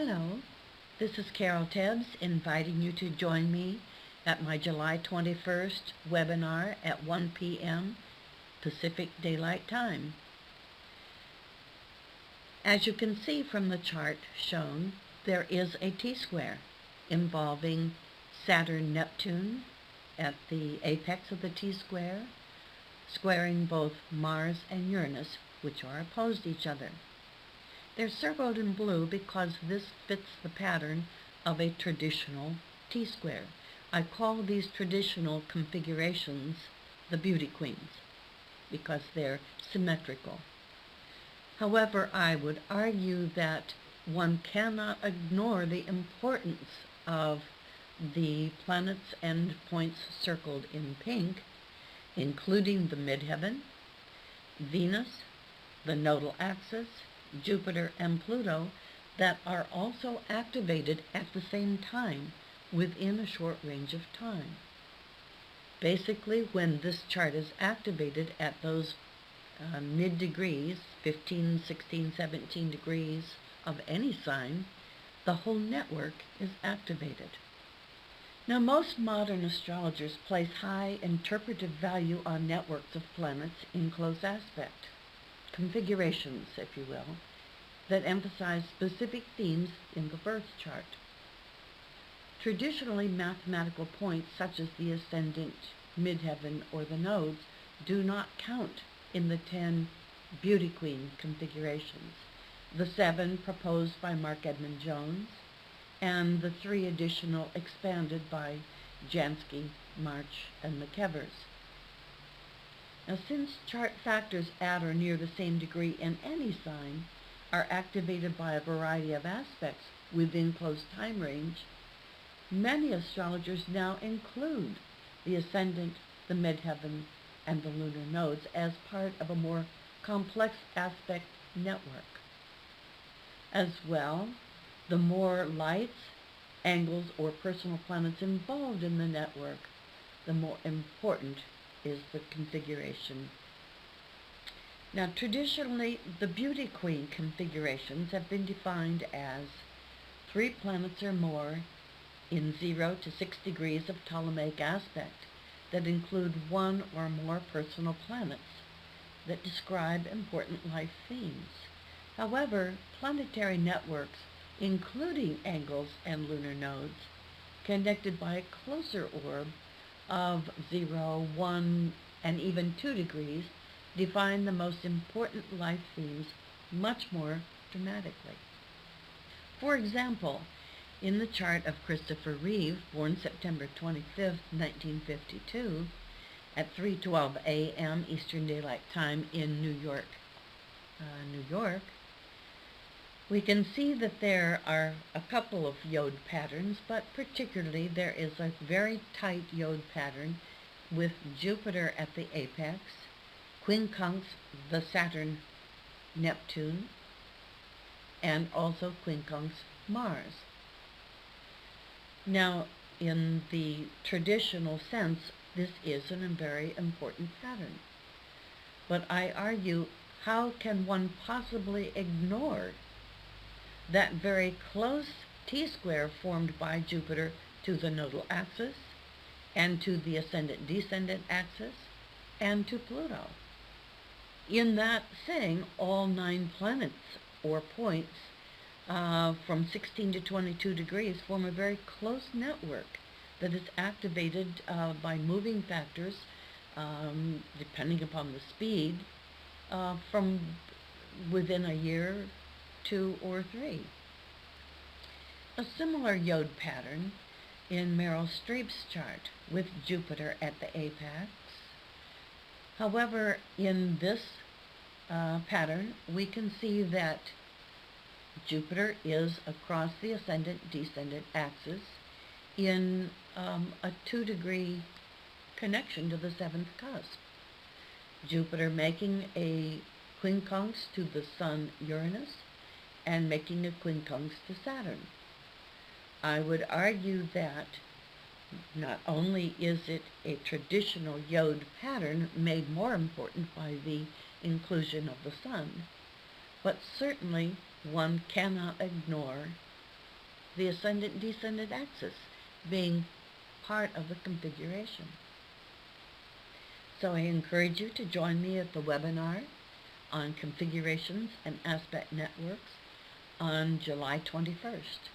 Hello, this is Carol Tebbs inviting you to join me at my July 21st webinar at 1 p.m. Pacific Daylight Time. As you can see from the chart shown, there is a T-square involving Saturn-Neptune at the apex of the T-square, squaring both Mars and Uranus, which are opposed to each other. They're circled in blue because this fits the pattern of a traditional T-square. I call these traditional configurations the beauty queens because they're symmetrical. However, I would argue that one cannot ignore the importance of the planets and points circled in pink, including the midheaven, Venus, the nodal axis, Jupiter and Pluto, that are also activated at the same time within a short range of time. Basically, when this chart is activated at those mid-degrees, 15, 16, 17 degrees of any sign, the whole network is activated. Now, most modern astrologers place high interpretive value on networks of planets in close aspect, configurations, if you will, that emphasize specific themes in the birth chart. Traditionally, mathematical points such as the ascendant, midheaven, or the nodes do not count in the 10 beauty queen configurations, the 7 proposed by Mark Edmund Jones, and the 3 additional expanded by Jansky, March, and McKevers. Now, since chart factors at or near the same degree in any sign are activated by a variety of aspects within close time range, many astrologers now include the ascendant, the midheaven, and the lunar nodes as part of a more complex aspect network. As well, the more lights, angles, or personal planets involved in the network, the more important is the configuration. Now, traditionally, the beauty queen configurations have been defined as 3 planets or more in 0 to 6 degrees of Ptolemaic aspect that include 1 or more personal planets that describe important life themes. However, planetary networks, including angles and lunar nodes, connected by a closer orb of 0, 1, and even 2 degrees, define the most important life themes much more dramatically. For example, in the chart of Christopher Reeve, born September 25, 1952, at 3:12 a.m. Eastern Daylight Time in New York, we can see that there are a couple of yod patterns, but particularly there is a very tight yod pattern with Jupiter at the apex, quincunx the Saturn-Neptune, and also quincunx Mars. Now, in the traditional sense, this is a very important pattern. But I argue, how can one possibly ignore that very close T-square formed by Jupiter to the nodal axis, and to the ascendant-descendant axis, and to Pluto? In that thing, all 9 planets or points from 16 to 22 degrees form a very close network that is activated by moving factors, depending upon the speed, from within a year, 2 or 3. A similar yod pattern in Meryl Streep's chart with Jupiter at the apex. However, in this pattern, we can see that Jupiter is across the ascendant-descendant axis in a 2-degree connection to the 7th cusp. Jupiter making a quincunx to the Sun Uranus and making a quincunx to Saturn. I would argue that not only is it a traditional yod pattern made more important by the inclusion of the Sun, but certainly one cannot ignore the ascendant-descendant axis being part of the configuration. So I encourage you to join me at the webinar on configurations and aspect networks on July 21st.